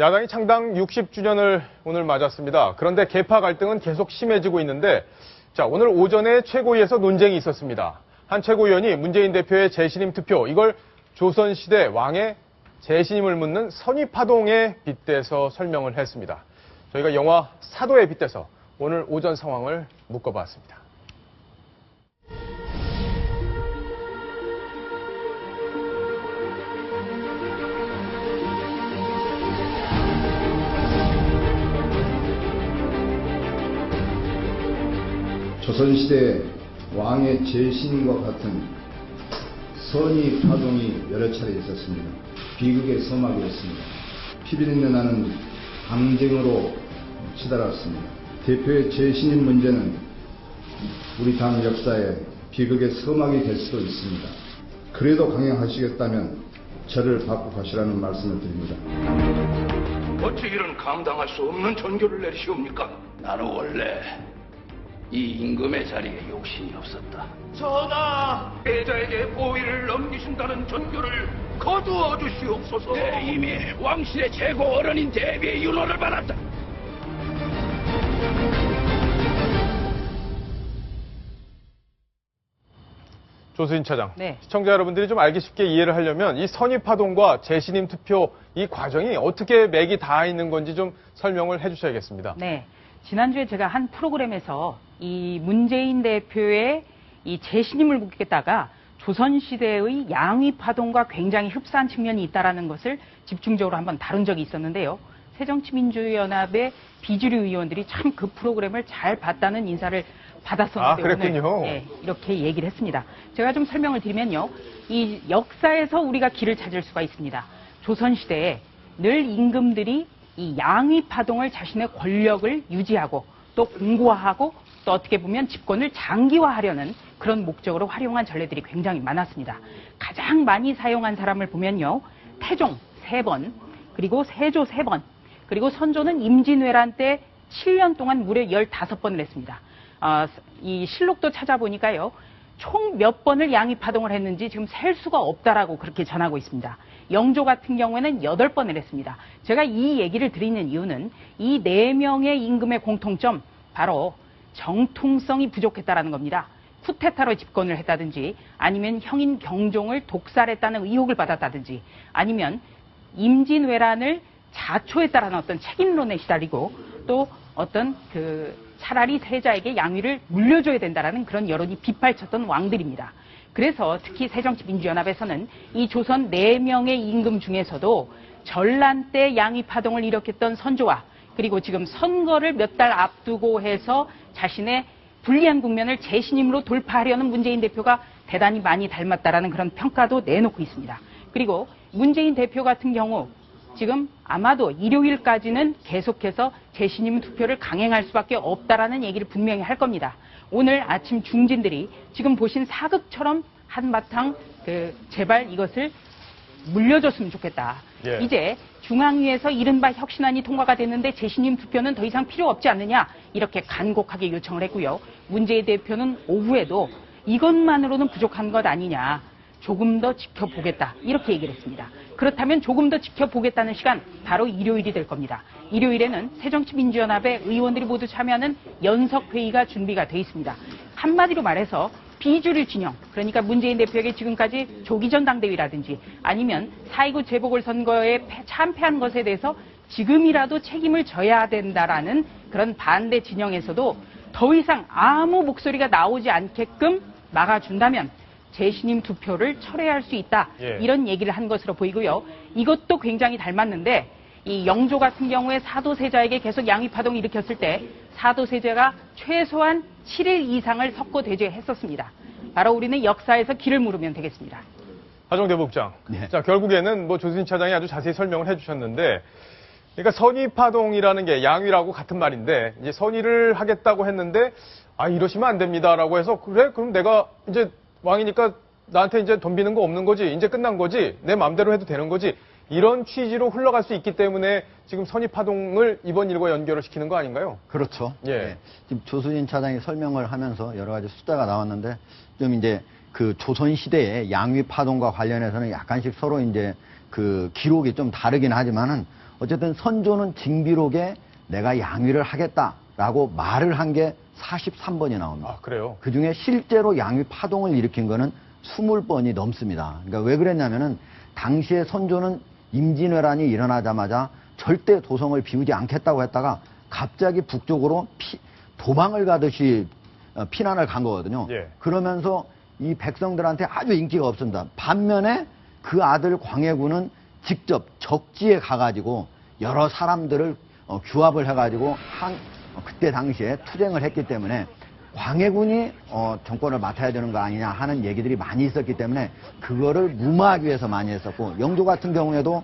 야당이 창당 60주년을 오늘 맞았습니다. 그런데 계파 갈등은 계속 심해지고 있는데, 자, 오늘 오전에 최고위에서 논쟁이 있었습니다. 한 최고위원이 문재인 대표의 재신임 투표, 이걸 조선시대 왕의 재신임을 묻는 선의파동에 빗대서 설명을 했습니다. 저희가 영화 사도에 빗대서 오늘 오전 상황을 묶어봤습니다. 조선시대 왕의 재신임과 같은 선의파동이 여러 차례 있었습니다. 비극의 서막이었습니다. 피비린내 나는 항쟁으로 치달았습니다. 대표의 재신임 문제는 우리 당 역사에 비극의 서막이 될 수도 있습니다. 그래도 강행하시겠다면 저를 받고 가시라는 말씀을 드립니다. 어찌 이런 감당할 수 없는 전교를 내리시옵니까? 나는 원래 이 임금의 자리에 욕심이 없었다. 전하! 배자에게 보위를 넘기신다는 전교를 거두어 주시옵소서. 내 이미 왕실의 최고 어른인 대비의 윤호를 받았다. 조수진 차장, 네. 시청자 여러분들이 좀 알기 쉽게 이해를 하려면 이 선의파동과 재신임 투표 이 과정이 어떻게 맥이 닿아 있는 건지 좀 설명을 해주셔야겠습니다. 네. 지난주에 제가 한 프로그램에서 이 문재인 대표의 이 재신임을 묻겠다가 조선시대의 양위파동과 굉장히 흡사한 측면이 있다는 것을 집중적으로 한번 다룬 적이 있었는데요. 새정치민주연합의 비주류 의원들이 참 그 프로그램을 잘 봤다는 인사를 받았었는데 그랬군요. 오늘 네, 이렇게 얘기를 했습니다. 제가 좀 설명을 드리면요. 이 역사에서 우리가 길을 찾을 수가 있습니다. 조선시대에 늘 임금들이 이 양위파동을 자신의 권력을 유지하고 또 공고화하고 또 어떻게 보면 집권을 장기화하려는 그런 목적으로 활용한 전례들이 굉장히 많았습니다. 가장 많이 사용한 사람을 보면요. 태종 3번, 그리고 세조 3번, 그리고 선조는 임진왜란 때 7년 동안 무려 15번을 했습니다. 이 실록도 찾아보니까요. 총 몇 번을 양위파동을 했는지 지금 셀 수가 없다라고 그렇게 전하고 있습니다. 영조 같은 경우에는 8번을 했습니다. 제가 이 얘기를 드리는 이유는 이 4명의 임금의 공통점, 바로 정통성이 부족했다라는 겁니다. 쿠데타로 집권을 했다든지 아니면 형인 경종을 독살했다는 의혹을 받았다든지 아니면 임진왜란을 자초했다라는 어떤 책임론에 시달리고 또 어떤 차라리 세자에게 양위를 물려줘야 된다라는 그런 여론이 빗발쳤던 왕들입니다. 그래서 특히 새정치민주연합에서는 이 조선 4명의 임금 중에서도 전란 때 양위파동을 일으켰던 선조와 그리고 지금 선거를 몇 달 앞두고 해서 자신의 불리한 국면을 재신임으로 돌파하려는 문재인 대표가 대단히 많이 닮았다라는 그런 평가도 내놓고 있습니다. 그리고 문재인 대표 같은 경우 지금 아마도 일요일까지는 계속해서 재신임 투표를 강행할 수밖에 없다라는 얘기를 분명히 할 겁니다. 오늘 아침 중진들이 지금 보신 사극처럼 한바탕 제발 이것을 물려줬으면 좋겠다. 예. 이제 중앙위에서 이른바 혁신안이 통과가 됐는데 재신임 투표는 더 이상 필요 없지 않느냐 이렇게 간곡하게 요청을 했고요. 문재인 대표는 오후에도 이것만으로는 부족한 것 아니냐. 조금 더 지켜보겠다 이렇게 얘기를 했습니다. 그렇다면 조금 더 지켜보겠다는 시간 바로 일요일이 될 겁니다. 일요일에는 새정치민주연합의 의원들이 모두 참여하는 연석회의가 준비가 돼 있습니다. 한마디로 말해서 비주류 진영, 그러니까 문재인 대표에게 지금까지 조기 전당대회라든지 아니면 4.29 재보궐선거에 참패한 것에 대해서 지금이라도 책임을 져야 된다라는 그런 반대 진영에서도 더 이상 아무 목소리가 나오지 않게끔 막아준다면 재신임 투표를 철회할 수 있다. 예. 이런 얘기를 한 것으로 보이고요. 이것도 굉장히 닮았는데 이 영조 같은 경우에 사도세자에게 계속 양위파동을 일으켰을 때 사도세자가 최소한 7일 이상을 석고대죄했었습니다. 바로 우리는 역사에서 길을 물으면 되겠습니다. 하정대 복장. 네. 자, 결국에는 조수진 차장이 아주 자세히 설명을 해주셨는데, 그러니까 선의파동이라는 게 양위라고 같은 말인데, 이제 선의를 하겠다고 했는데, 이러시면 안 됩니다라고 해서, 그래? 그럼 내가 이제 왕이니까 나한테 이제 덤비는 거 없는 거지. 이제 끝난 거지. 내 마음대로 해도 되는 거지. 이런 취지로 흘러갈 수 있기 때문에 지금 선의파동을 이번 일과 연결을 시키는 거 아닌가요? 그렇죠. 예. 네. 지금 조수진 차장이 설명을 하면서 여러 가지 숫자가 나왔는데 좀 이제 그 조선시대의 양위파동과 관련해서는 약간씩 서로 이제 그 기록이 좀 다르긴 하지만은 어쨌든 선조는 징비록에 내가 양위를 하겠다라고 말을 한 게 43번이 나옵니다. 아, 그래요? 그 중에 실제로 양위 파동을 일으킨 거는 20번이 넘습니다. 그러니까 왜 그랬냐면은 당시에 선조는 임진왜란이 일어나자마자 절대 도성을 비우지 않겠다고 했다가 갑자기 북쪽으로 도망을 가듯이 피난을 간 거거든요. 예. 그러면서 이 백성들한테 아주 인기가 없습니다. 반면에 그 아들 광해군은 직접 적지에 가가지고 여러 사람들을 규합을 해가지고 그때 당시에 투쟁을 했기 때문에 광해군이 정권을 맡아야 되는 거 아니냐 하는 얘기들이 많이 있었기 때문에 그거를 무마하기 위해서 많이 했었고, 영조 같은 경우에도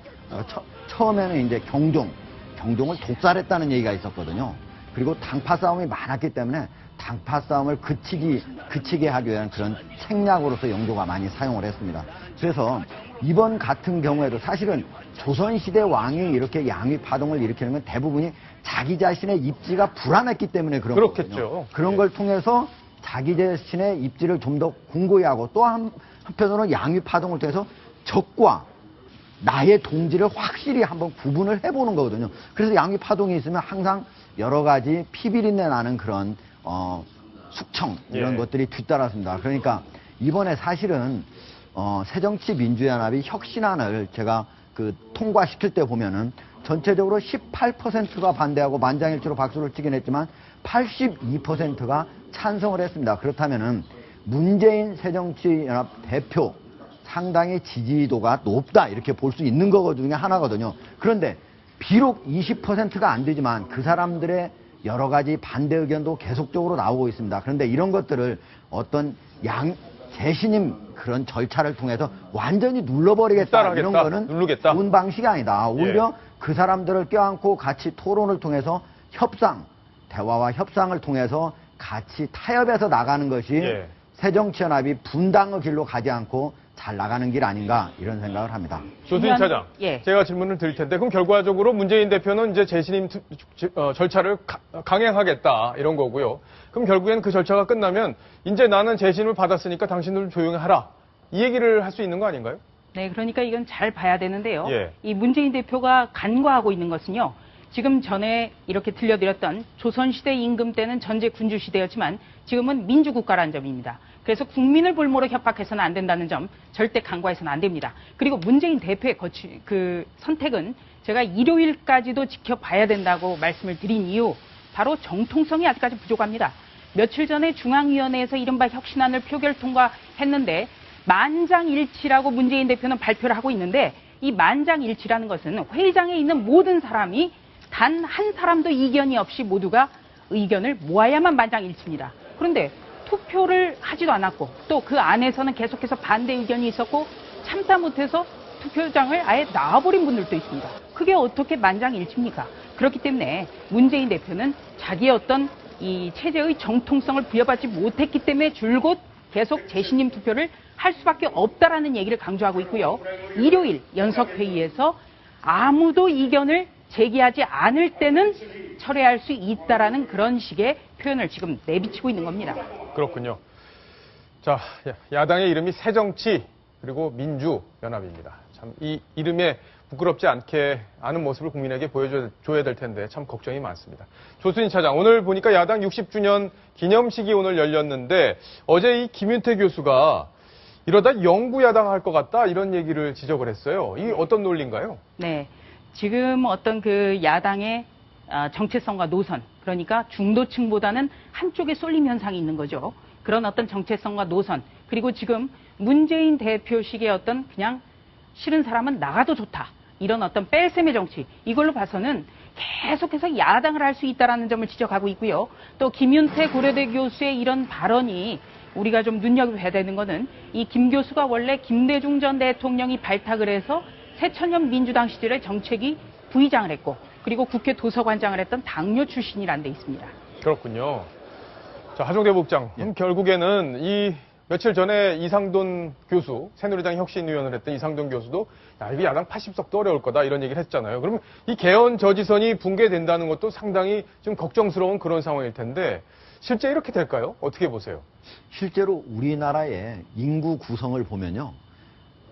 처음에는 이제 경종을 독살했다는 얘기가 있었거든요. 그리고 당파 싸움이 많았기 때문에 당파 싸움을 그치게 하기 위한 그런 책략으로서 영조가 많이 사용을 했습니다. 그래서 이번 같은 경우에도 사실은 조선시대 왕이 이렇게 양위 파동을 일으키는 건 대부분이 자기 자신의 입지가 불안했기 때문에 그런 그렇겠죠. 거거든요. 그런 걸 통해서 자기 자신의 입지를 좀 더 공고히 하고, 또 한편으로는 양위 파동을 통해서 적과 나의 동지를 확실히 한번 구분을 해보는 거거든요. 그래서 양위 파동이 있으면 항상 여러 가지 피비린내 나는 그런 숙청 이런 예. 것들이 뒤따랐습니다. 그러니까 이번에 사실은 새정치민주연합이 혁신안을 제가 통과시킬 때 보면은 전체적으로 18%가 반대하고 만장일치로 박수를 치긴 했지만 82%가 찬성을 했습니다. 그렇다면은 문재인 새정치연합 대표 상당히 지지도가 높다 이렇게 볼 수 있는 거 중에 하나거든요. 그런데 비록 20%가 안 되지만 그 사람들의 여러 가지 반대 의견도 계속적으로 나오고 있습니다. 그런데 이런 것들을 어떤 재신임 그런 절차를 통해서 완전히 눌러버리겠다 따라하겠다, 이런 거는 누르겠다. 좋은 방식이 아니다. 오히려 예. 그 사람들을 껴안고 같이 토론을 통해서 대화와 협상을 통해서 같이 타협해서 나가는 것이 예. 새정치연합이 분당의 길로 가지 않고 잘 나가는 길 아닌가 이런 생각을 합니다. 조수진 차장, 예. 제가 질문을 드릴 텐데, 그럼 결과적으로 문재인 대표는 이제 재신임 절차를 강행하겠다 이런 거고요. 그럼 결국엔 그 절차가 끝나면 이제 나는 재신임을 받았으니까 당신들 조용히 하라, 이 얘기를 할 수 있는 거 아닌가요? 네, 그러니까 이건 잘 봐야 되는데요. 예. 이 문재인 대표가 간과하고 있는 것은요. 지금 전에 이렇게 들려드렸던 조선시대 임금 때는 전제 군주시대였지만 지금은 민주국가라는 점입니다. 그래서 국민을 볼모로 협박해서는 안 된다는 점 절대 간과해서는 안 됩니다. 그리고 문재인 대표의 선택은 제가 일요일까지도 지켜봐야 된다고 말씀을 드린 이유, 바로 정통성이 아직까지 부족합니다. 며칠 전에 중앙위원회에서 이른바 혁신안을 표결 통과했는데 만장일치라고 문재인 대표는 발표를 하고 있는데, 이 만장일치라는 것은 회의장에 있는 모든 사람이 단 한 사람도 이견이 없이 모두가 의견을 모아야만 만장일치입니다. 그런데 투표를 하지도 않았고 또 그 안에서는 계속해서 반대 의견이 있었고 참다 못해서 투표장을 아예 나와버린 분들도 있습니다. 그게 어떻게 만장일치입니까? 그렇기 때문에 문재인 대표는 자기의 어떤 이 체제의 정통성을 부여받지 못했기 때문에 줄곧 계속 재신임 투표를 할 수밖에 없다라는 얘기를 강조하고 있고요. 일요일 연석회의에서 아무도 이견을 제기하지 않을 때는 철회할 수 있다라는 그런 식의 표현을 지금 내비치고 있는 겁니다. 그렇군요. 자, 야당의 이름이 새정치 그리고 민주연합입니다. 참 이 이름에 부끄럽지 않은 모습을 국민에게 보여줘야 될 텐데 참 걱정이 많습니다. 조수진 차장, 오늘 보니까 야당 60주년 기념식이 오늘 열렸는데 어제 이 김윤태 교수가 이러다 영구야당 할 것 같다 이런 얘기를 지적을 했어요. 이게 어떤 논리인가요? 네. 지금 어떤 그 야당의 정체성과 노선, 그러니까 중도층보다는 한쪽에 쏠림 현상이 있는 거죠. 그런 어떤 정체성과 노선, 그리고 지금 문재인 대표식의 어떤 그냥 싫은 사람은 나가도 좋다, 이런 어떤 뺄셈의 정치, 이걸로 봐서는 계속해서 야당을 할 수 있다는 점을 지적하고 있고요. 또 김윤태 고려대 교수의 이런 발언이 우리가 좀 눈여겨봐야 되는 거는, 이 김 교수가 원래 김대중 전 대통령이 발탁을 해서 새천년 민주당 시절에 정책위 부의장을 했고, 그리고 국회 도서관장을 했던 당뇨 출신이라는 데 있습니다. 그렇군요. 자, 하종대 국장, 그럼 결국에는 이 며칠 전에 이상돈 교수, 새누리당 혁신위원을 했던 이상돈 교수도 이게 야당 80석도 어려울 거다 이런 얘기를 했잖아요. 그러면 이 개헌 저지선이 붕괴된다는 것도 상당히 좀 걱정스러운 그런 상황일 텐데 실제 이렇게 될까요? 어떻게 보세요? 실제로 우리나라의 인구 구성을 보면요.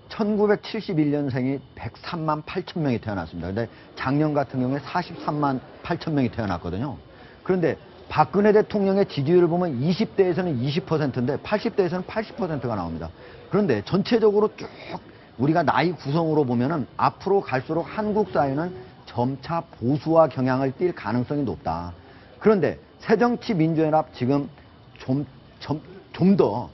1971년생이 103만 8천 명이 태어났습니다. 근데 작년 같은 경우에 43만 8천 명이 태어났거든요. 그런데 박근혜 대통령의 지지율을 보면 20대에서는 20%인데 80대에서는 80%가 나옵니다. 그런데 전체적으로 쭉 우리가 나이 구성으로 보면은 앞으로 갈수록 한국 사회는 점차 보수화 경향을 띌 가능성이 높다. 그런데 새정치민주연합 지금 좀 더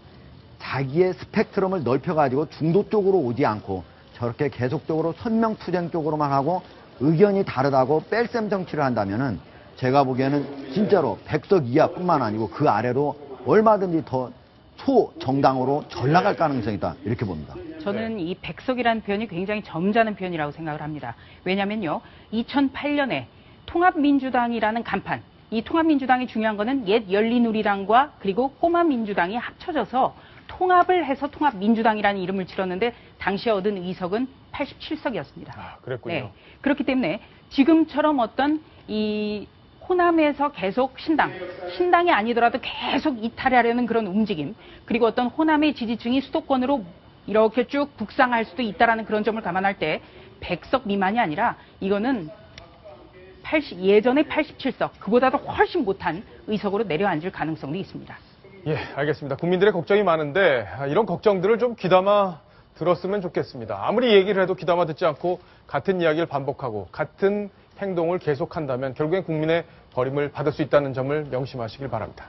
자기의 스펙트럼을 넓혀가지고 중도 쪽으로 오지 않고 저렇게 계속적으로 선명투쟁 쪽으로만 하고 의견이 다르다고 뺄셈 정치를 한다면은 제가 보기에는 진짜로 100석 이하뿐만 아니고 그 아래로 얼마든지 더 초정당으로 전락할 가능성이 있다. 이렇게 봅니다. 저는 이 백석이라는 표현이 굉장히 점잖은 표현이라고 생각을 합니다. 왜냐면요, 2008년에 통합민주당이라는 간판, 이 통합민주당이 중요한 거는 옛 열린우리당과 그리고 꼬마민주당이 합쳐져서 통합을 해서 통합민주당이라는 이름을 지었는데 당시에 얻은 의석은 87석이었습니다. 아, 그랬군요. 그렇기 때문에 지금처럼 어떤 이 호남에서 계속 신당이 아니더라도 계속 이탈하려는 그런 움직임, 그리고 어떤 호남의 지지층이 수도권으로 이렇게 쭉 북상할 수도 있다라는 그런 점을 감안할 때 100석 미만이 아니라 이거는 예전에 87석, 그보다도 훨씬 못한 의석으로 내려앉을 가능성도 있습니다. 예, 알겠습니다. 국민들의 걱정이 많은데 이런 걱정들을 좀 귀담아 들었으면 좋겠습니다. 아무리 얘기를 해도 귀담아 듣지 않고 같은 이야기를 반복하고 같은 행동을 계속한다면 결국엔 국민의 버림을 받을 수 있다는 점을 명심하시길 바랍니다.